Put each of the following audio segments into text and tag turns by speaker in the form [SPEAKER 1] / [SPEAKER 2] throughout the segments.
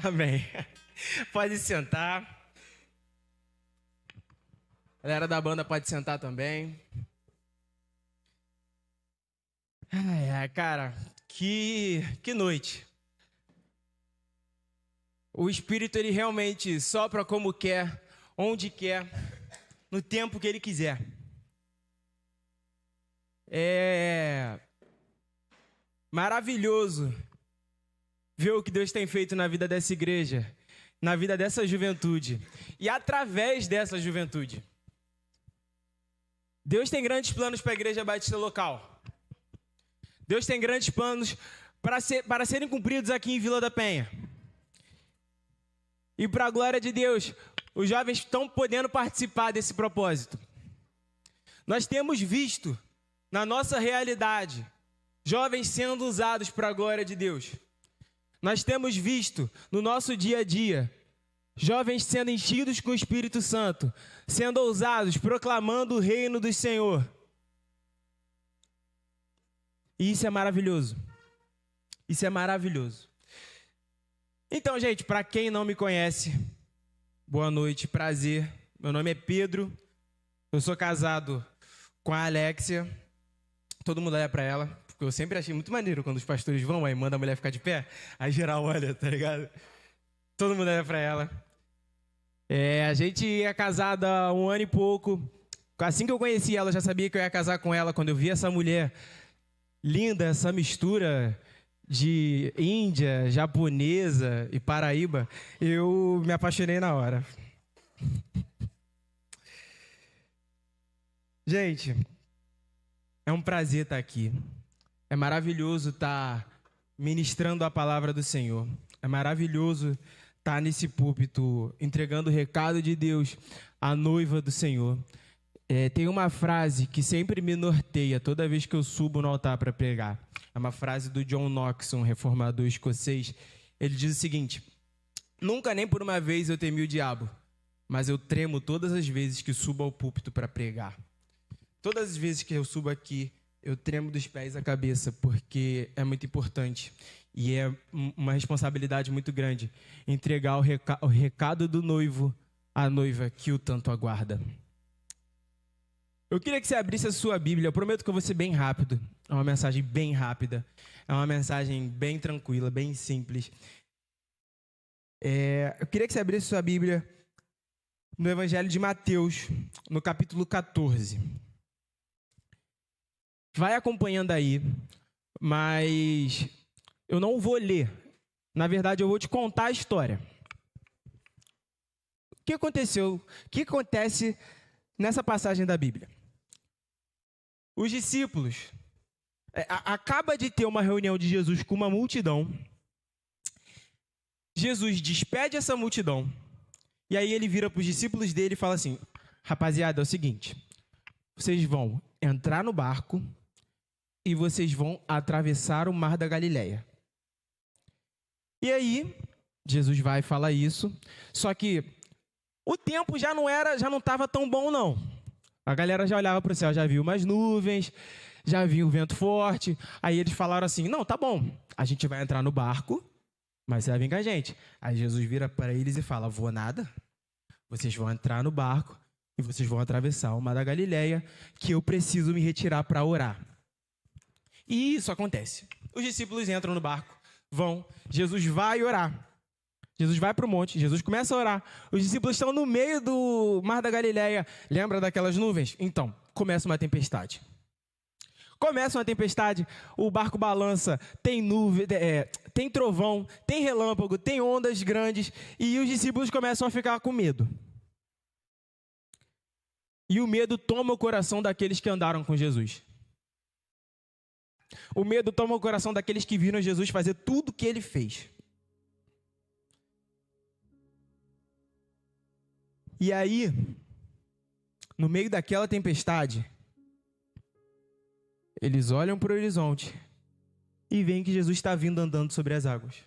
[SPEAKER 1] Amém. Pode sentar. A galera da banda pode sentar também. Cara, que noite. O Espírito, ele realmente sopra como quer, onde quer, no tempo que ele quiser. É maravilhoso ver o que Deus tem feito na vida dessa igreja, na vida dessa juventude e através dessa juventude. Deus tem grandes planos para a Igreja Batista local. Deus tem grandes planos para serem cumpridos aqui em Vila da Penha. E para a glória de Deus, os jovens estão podendo participar desse propósito. Nós temos visto, na nossa realidade, jovens sendo usados para a glória de Deus. Nós temos visto, no nosso dia a dia, jovens sendo enchidos com o Espírito Santo, sendo ousados, proclamando o reino do Senhor. E isso é maravilhoso. Isso é maravilhoso. Então, gente, para quem não me conhece, boa noite, prazer. Meu nome é Pedro. Eu sou casado com a Alexia. Todo mundo olha para ela, porque eu sempre achei muito maneiro quando os pastores vão, aí manda a mulher ficar de pé, aí geral olha, tá ligado? Todo mundo olha para ela. A gente é casado há 1 ano e pouco. Assim que eu conheci ela, eu já sabia que eu ia casar com ela. Quando eu vi essa mulher linda, essa mistura de Índia, japonesa e Paraíba, eu me apaixonei na hora. Gente, é um prazer estar aqui. É maravilhoso estar ministrando a palavra do Senhor. É maravilhoso estar nesse púlpito entregando o recado de Deus à noiva do Senhor. Tem uma frase que sempre me norteia toda vez que eu subo no altar para pregar. É uma frase do John Knox, um reformador escocês. Ele diz o seguinte: nunca nem por uma vez eu temi o diabo, mas eu tremo todas as vezes que subo ao púlpito para pregar. Todas as vezes que eu subo aqui, eu tremo dos pés à cabeça, porque é muito importante e é uma responsabilidade muito grande entregar o recado do noivo à noiva que o tanto aguarda. Eu queria que você abrisse a sua Bíblia. Eu prometo que eu vou ser bem rápido. É uma mensagem bem rápida. É uma mensagem bem tranquila, bem simples. Eu queria que você abrisse a sua Bíblia no Evangelho de Mateus, no capítulo 14. Vai acompanhando aí, mas eu não vou ler. Na verdade, eu vou te contar a história. O que aconteceu? O que acontece nessa passagem da Bíblia? Os discípulos acaba de ter uma reunião de Jesus com uma multidão. Jesus despede essa multidão e aí ele vira para os discípulos dele e fala assim: rapaziada, é o seguinte, vocês vão entrar no barco e vocês vão atravessar o mar da Galileia. E aí, Jesus vai falar isso, só que o tempo já não estava tão bom, não. A galera já olhava para o céu, já viu umas nuvens, já viu o vento forte. Aí eles falaram assim: não, tá bom, a gente vai entrar no barco, mas você vai vir com a gente. Aí Jesus vira para eles e fala: vou nada, vocês vão entrar no barco e vocês vão atravessar o mar da Galileia, que eu preciso me retirar para orar. E isso acontece. Os discípulos entram no barco, vão, Jesus vai orar. Jesus vai para o monte, Jesus começa a orar. Os discípulos estão no meio do mar da Galileia. Lembra daquelas nuvens? Então, começa uma tempestade. Começa uma tempestade, o barco balança, tem nuvem, tem trovão, tem relâmpago, tem ondas grandes, e os discípulos começam a ficar com medo. E o medo toma o coração daqueles que andaram com Jesus. O medo toma o coração daqueles que viram Jesus fazer tudo o que ele fez. E aí, no meio daquela tempestade, eles olham para o horizonte e veem que Jesus está vindo andando sobre as águas.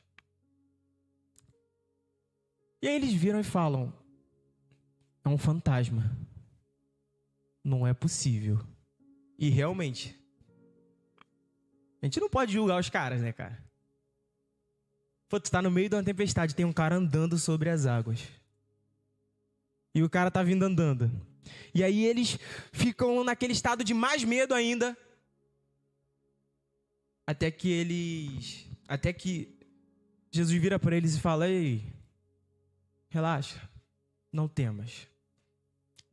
[SPEAKER 1] E aí eles viram e falam: é um fantasma. Não é possível. E realmente, a gente não pode julgar os caras, né, cara? Pô, tu tá no meio de uma tempestade, tem um cara andando sobre as águas. E o cara tá vindo andando. E aí eles ficam naquele estado de mais medo ainda. Até que Jesus vira para eles e fala: ei, relaxa, não temas.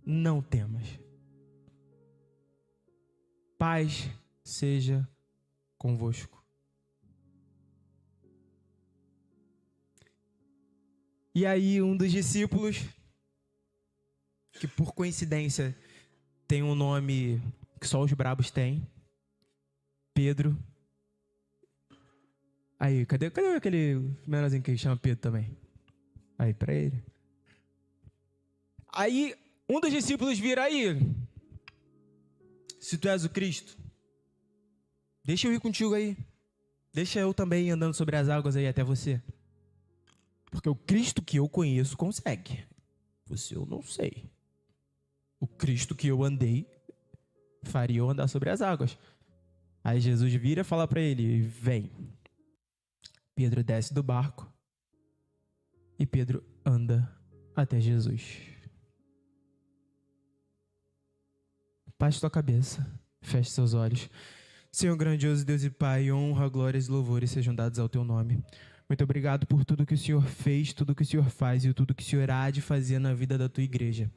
[SPEAKER 1] Não temas. Paz seja convosco. E aí um dos discípulos, que por coincidência tem um nome que só os brabos têm, Pedro. Aí, cadê aquele menorzinho que chama Pedro também? Aí, pra ele. Aí, um dos discípulos vira aí. Se tu és o Cristo, deixa eu ir contigo aí. Deixa eu também ir andando sobre as águas aí até você. Porque o Cristo que eu conheço consegue. Você eu não sei. O Cristo que eu andei faria eu andar sobre as águas. Aí Jesus vira e fala pra ele: vem. Pedro desce do barco e Pedro anda até Jesus. Baixe tua cabeça, feche seus olhos. Senhor grandioso Deus e Pai, honra, glórias e louvores sejam dados ao teu nome. Muito obrigado por tudo que o Senhor fez, tudo que o Senhor faz e tudo que o Senhor há de fazer na vida da tua igreja.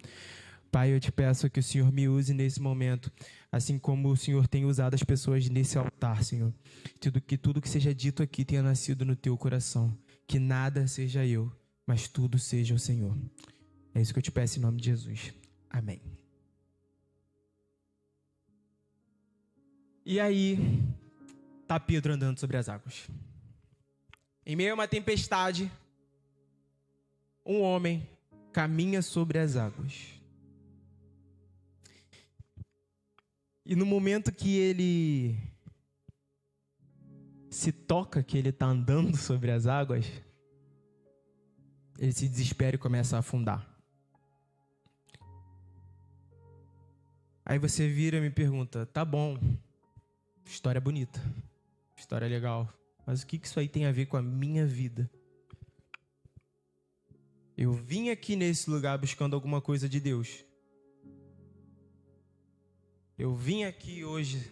[SPEAKER 1] Pai, eu te peço que o Senhor me use nesse momento, assim como o Senhor tem usado as pessoas nesse altar, Senhor. Tudo que seja dito aqui tenha nascido no teu coração. Que nada seja eu, mas tudo seja o Senhor. É isso que eu te peço em nome de Jesus. Amém. E aí, tá Pedro andando sobre as águas. Em meio a uma tempestade, um homem caminha sobre as águas. E no momento que ele se toca que ele está andando sobre as águas, ele se desespera e começa a afundar. Aí você vira e me pergunta: tá bom, história bonita, história legal, mas o que isso aí tem a ver com a minha vida? Eu vim aqui nesse lugar buscando alguma coisa de Deus. Eu vim aqui hoje,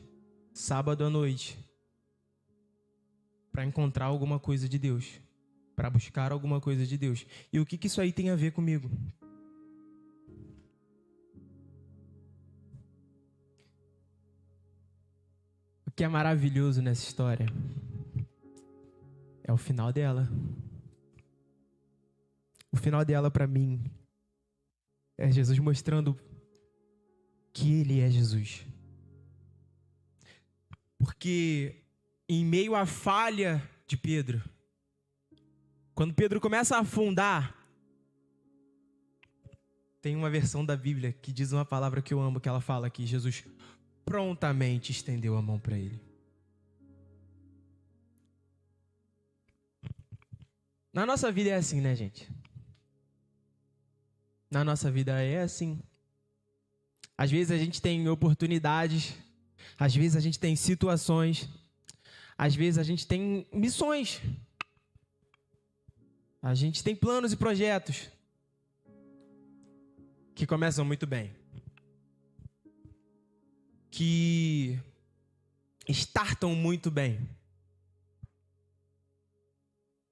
[SPEAKER 1] sábado à noite, para encontrar alguma coisa de Deus, para buscar alguma coisa de Deus. E o que isso aí tem a ver comigo? O que é maravilhoso nessa história é o final dela. O final dela, para mim, é Jesus mostrando que Ele é Jesus. Porque em meio à falha de Pedro, quando Pedro começa a afundar, tem uma versão da Bíblia que diz uma palavra que eu amo, que ela fala que Jesus prontamente estendeu a mão para ele. Na nossa vida é assim, né, gente? Na nossa vida é assim. Às vezes a gente tem oportunidades, às vezes a gente tem situações, às vezes a gente tem missões, a gente tem planos e projetos que começam muito bem, que startam muito bem.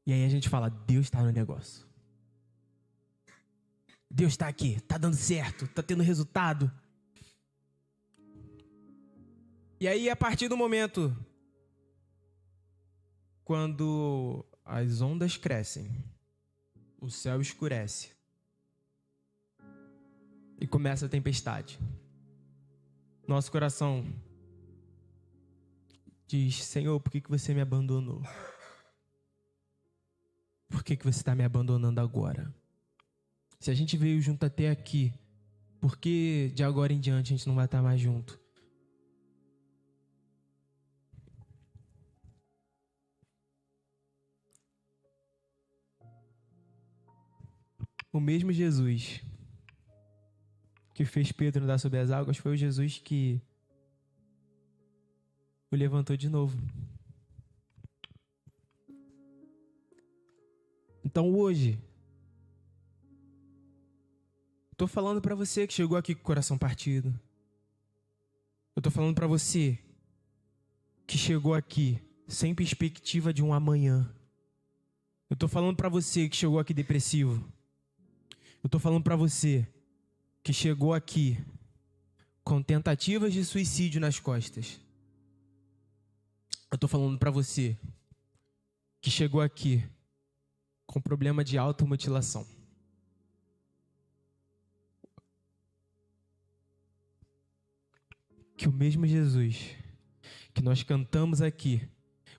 [SPEAKER 1] E aí a gente fala: Deus está no negócio. Deus está aqui, está dando certo, está tendo resultado. E aí, a partir do momento quando as ondas crescem, o céu escurece e começa a tempestade, nosso coração diz: Senhor, por que você me abandonou? Por que você está me abandonando agora? Se a gente veio junto até aqui, por que de agora em diante a gente não vai estar mais junto? O mesmo Jesus que fez Pedro andar sobre as águas foi o Jesus que o levantou de novo. Então hoje, estou falando para você que chegou aqui com o coração partido. Eu estou falando para você que chegou aqui sem perspectiva de um amanhã. Eu estou falando para você que chegou aqui depressivo. Eu estou falando para você que chegou aqui com tentativas de suicídio nas costas. Eu estou falando para você que chegou aqui com problema de automutilação. Que o mesmo Jesus que nós cantamos aqui,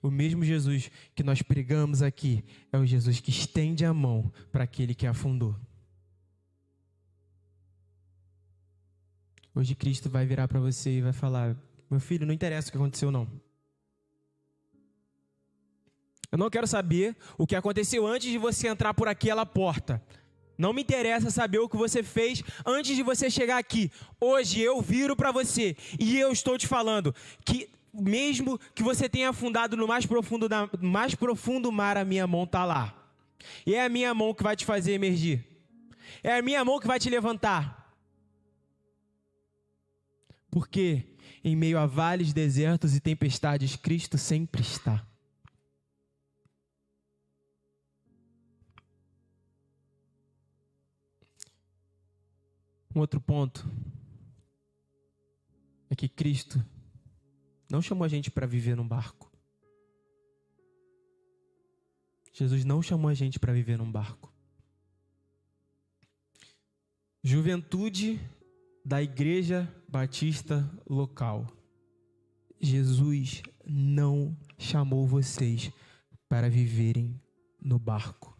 [SPEAKER 1] o mesmo Jesus que nós pregamos aqui, é o Jesus que estende a mão para aquele que afundou. Hoje Cristo vai virar para você e vai falar: meu filho, não interessa o que aconteceu não. Eu não quero saber o que aconteceu antes de você entrar por aquela porta. Não me interessa saber o que você fez antes de você chegar aqui. Hoje eu viro para você e eu estou te falando que mesmo que você tenha afundado no mais profundo mar, a minha mão está lá. E é a minha mão que vai te fazer emergir. É a minha mão que vai te levantar. Porque em meio a vales, desertos e tempestades, Cristo sempre está. Um outro ponto é que Cristo não chamou a gente para viver num barco. Jesus não chamou a gente para viver num barco. Juventude da Igreja Batista local. Jesus não chamou vocês para viverem no barco.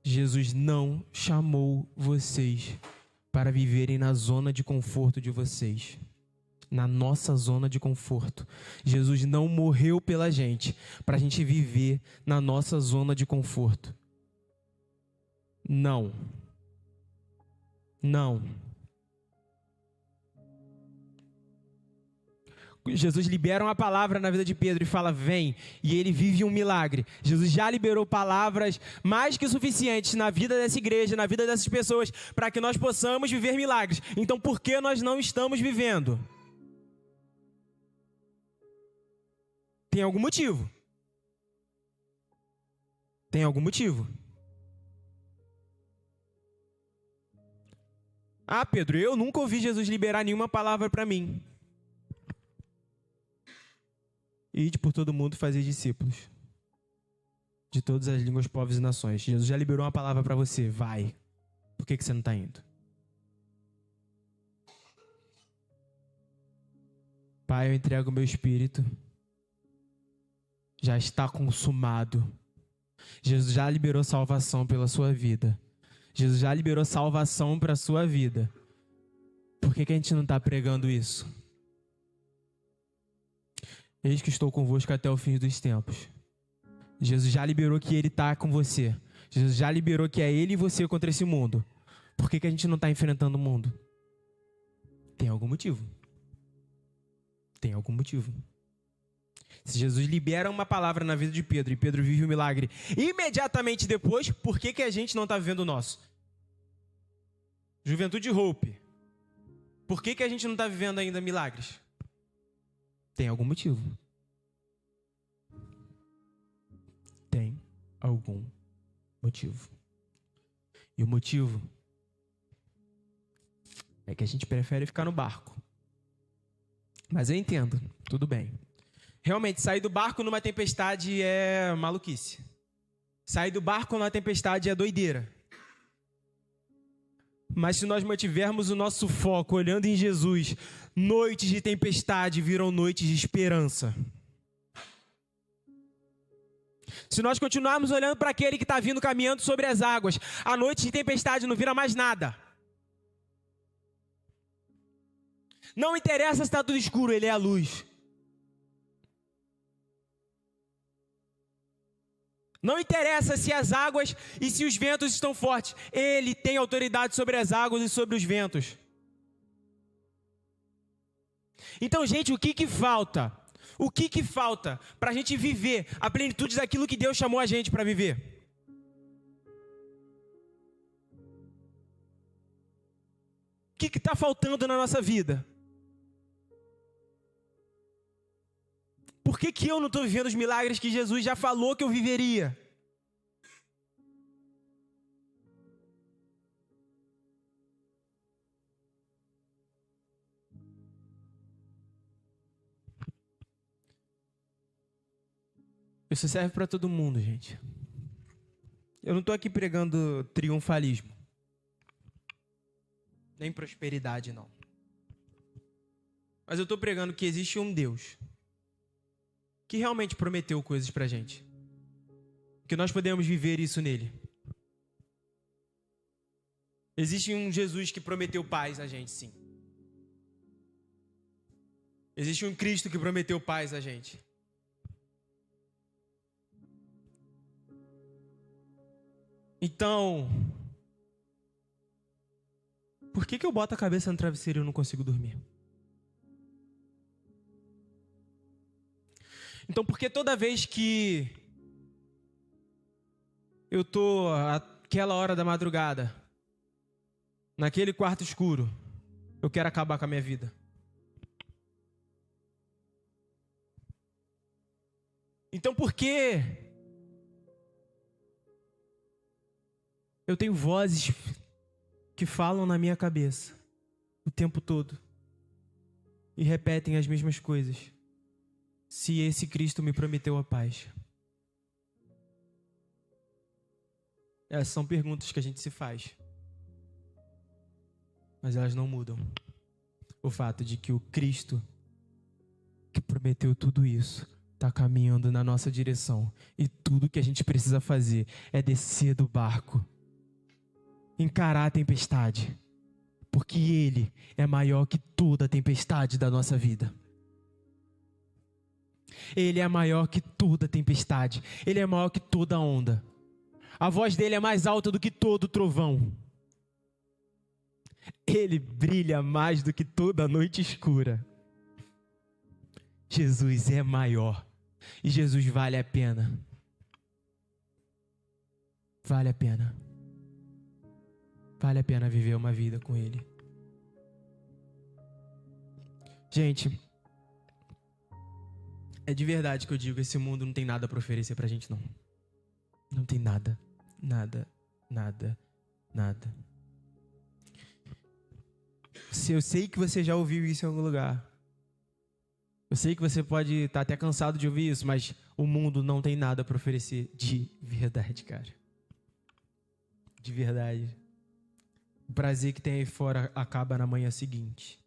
[SPEAKER 1] Jesus não chamou vocês para viverem na zona de conforto de vocês, na nossa zona de conforto. Jesus não morreu pela gente, para a gente viver na nossa zona de conforto. Não. Não. Jesus libera uma palavra na vida de Pedro e fala: vem, e ele vive um milagre. Jesus já liberou palavras mais que suficientes na vida dessa igreja, na vida dessas pessoas, para que nós possamos viver milagres. Então por que nós não estamos vivendo? Tem algum motivo. Tem algum motivo. Ah, Pedro, eu nunca ouvi Jesus liberar nenhuma palavra para mim. Ide por todo mundo fazer discípulos de todas as línguas, povos e nações. Jesus já liberou uma palavra para você. Vai. Por que você não está indo? Pai, eu entrego o meu espírito. Já está consumado. Jesus já liberou salvação pela sua vida. Jesus já liberou salvação para a sua vida. Por que a gente não está pregando isso? Eis que estou convosco até o fim dos tempos. Jesus já liberou que Ele está com você. Jesus já liberou que é Ele e você contra esse mundo. Por que a gente não está enfrentando o mundo? Tem algum motivo. Tem algum motivo. Se Jesus libera uma palavra na vida de Pedro e Pedro vive o milagre imediatamente depois, por que a gente não está vivendo o nosso? Juventude Hope. Por que a gente não está vivendo ainda milagres? Tem algum motivo. Tem algum motivo. E o motivo é que a gente prefere ficar no barco. Mas eu entendo, tudo bem. Realmente, sair do barco numa tempestade é maluquice. Sair do barco numa tempestade é doideira. Mas se nós mantivermos o nosso foco olhando em Jesus, noites de tempestade viram noites de esperança. Se nós continuarmos olhando para aquele que está vindo caminhando sobre as águas, a noite de tempestade não vira mais nada. Não interessa se está tudo escuro, Ele é a luz. Não interessa se as águas e se os ventos estão fortes. Ele tem autoridade sobre as águas e sobre os ventos. Então, gente, o que falta? O que falta para a gente viver a plenitude daquilo que Deus chamou a gente para viver? O que está faltando na nossa vida? Por que eu não estou vivendo os milagres que Jesus já falou que eu viveria? Isso serve para todo mundo, gente. Eu não estou aqui pregando triunfalismo. Nem prosperidade, não. Mas eu estou pregando que existe um Deus que realmente prometeu coisas pra gente. Que nós podemos viver isso nele. Existe um Jesus que prometeu paz a gente, sim. Existe um Cristo que prometeu paz a gente. Então, por que eu boto a cabeça no travesseiro e eu não consigo dormir? Então, por que toda vez que eu tô àquela hora da madrugada, naquele quarto escuro, eu quero acabar com a minha vida? Então, por que eu tenho vozes que falam na minha cabeça o tempo todo e repetem as mesmas coisas, se esse Cristo me prometeu a paz? Essas são perguntas que a gente se faz, mas elas não mudam o fato de que o Cristo que prometeu tudo isso está caminhando na nossa direção, e tudo que a gente precisa fazer é descer do barco, encarar a tempestade, porque Ele é maior que toda a tempestade da nossa vida. Ele é maior que toda a tempestade. Ele é maior que toda a onda. A voz dele é mais alta do que todo trovão. Ele brilha mais do que toda a noite escura. Jesus é maior. E Jesus vale a pena. Vale a pena. Vale a pena viver uma vida com Ele. Gente, é de verdade que eu digo, esse mundo não tem nada para oferecer pra gente, não. Não tem nada, nada, nada, nada. Eu sei que você já ouviu isso em algum lugar. Eu sei que você pode estar até cansado de ouvir isso, mas o mundo não tem nada para oferecer de verdade, cara. De verdade. O prazer que tem aí fora acaba na manhã seguinte.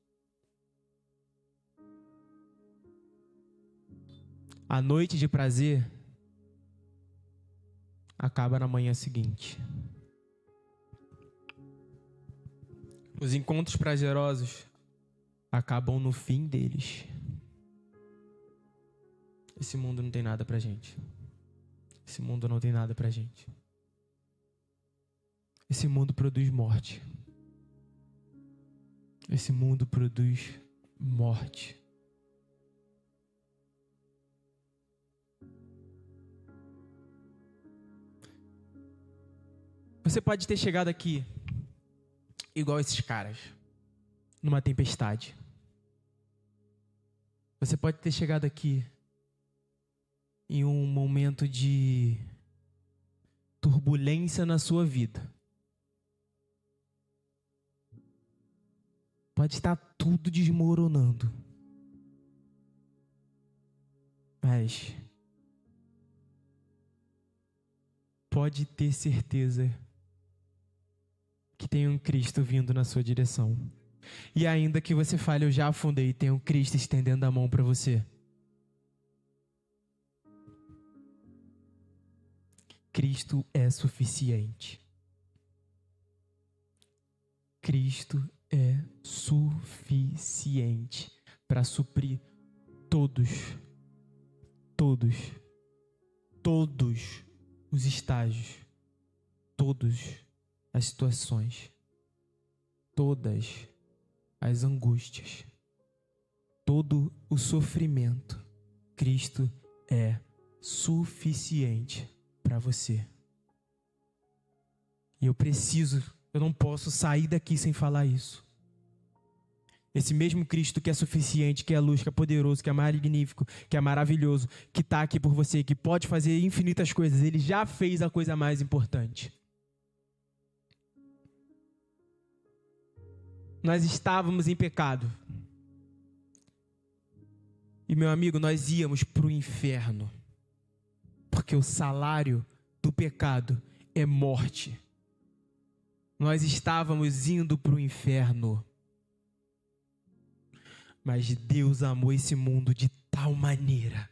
[SPEAKER 1] A noite de prazer acaba na manhã seguinte. Os encontros prazerosos acabam no fim deles. Esse mundo não tem nada pra gente. Esse mundo não tem nada pra gente. Esse mundo produz morte. Esse mundo produz morte. Você pode ter chegado aqui igual esses caras, numa tempestade. Você pode ter chegado aqui em um momento de turbulência na sua vida. Pode estar tudo desmoronando. Mas pode ter certeza que tem um Cristo vindo na sua direção. E ainda que você fale, eu já afundei, tem um Cristo estendendo a mão para você. Cristo é suficiente. Cristo é suficiente para suprir todos os estágios, todas as situações, todas as angústias, todo o sofrimento Cristo é suficiente para você. E eu não posso sair daqui sem falar isso. Esse mesmo Cristo que é suficiente, que é luz, que é poderoso, que é magnífico, que é maravilhoso, que está aqui por você, que pode fazer infinitas coisas, ele já fez a coisa mais importante. Nós estávamos em pecado. E, meu amigo, nós íamos para o inferno. Porque o salário do pecado é morte. Nós estávamos indo para o inferno. Mas Deus amou esse mundo de tal maneira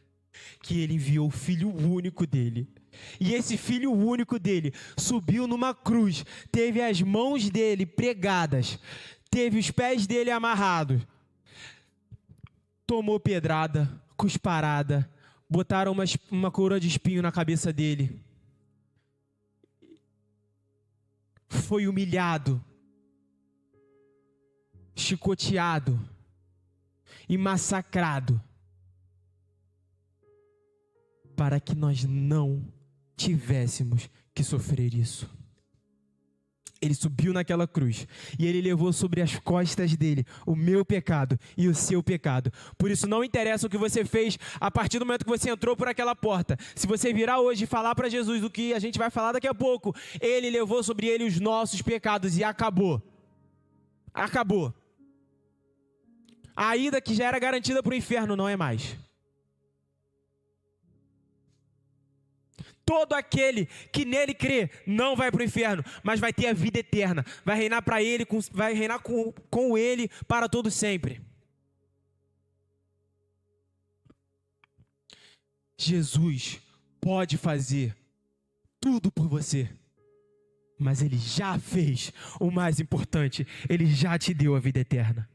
[SPEAKER 1] que Ele enviou o Filho único dEle. E esse Filho único dEle subiu numa cruz, teve as mãos dEle pregadas, teve os pés dEle amarrados, tomou pedrada, cusparada, botaram uma coroa de espinho na cabeça dEle. Foi humilhado, chicoteado e massacrado para que nós não tivéssemos que sofrer isso. Ele subiu naquela cruz e ele levou sobre as costas dele o meu pecado e o seu pecado. Por isso não interessa o que você fez a partir do momento que você entrou por aquela porta. Se você virar hoje e falar para Jesus o que a gente vai falar daqui a pouco, ele levou sobre ele os nossos pecados e acabou. Acabou. A ida que já era garantida para o inferno não é mais. Todo aquele que nele crê não vai para o inferno, mas vai ter a vida eterna. Vai reinar para ele, vai reinar com ele para todo sempre. Jesus pode fazer tudo por você, mas ele já fez o mais importante. Ele já te deu a vida eterna.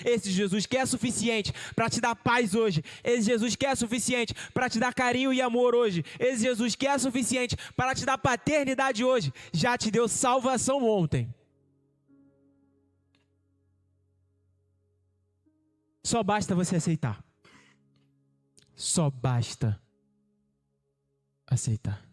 [SPEAKER 1] Esse Jesus que é suficiente para te dar paz hoje. Esse Jesus que é suficiente para te dar carinho e amor hoje. Esse Jesus que é suficiente para te dar paternidade hoje. Já te deu salvação ontem. Só basta você aceitar. Só basta aceitar.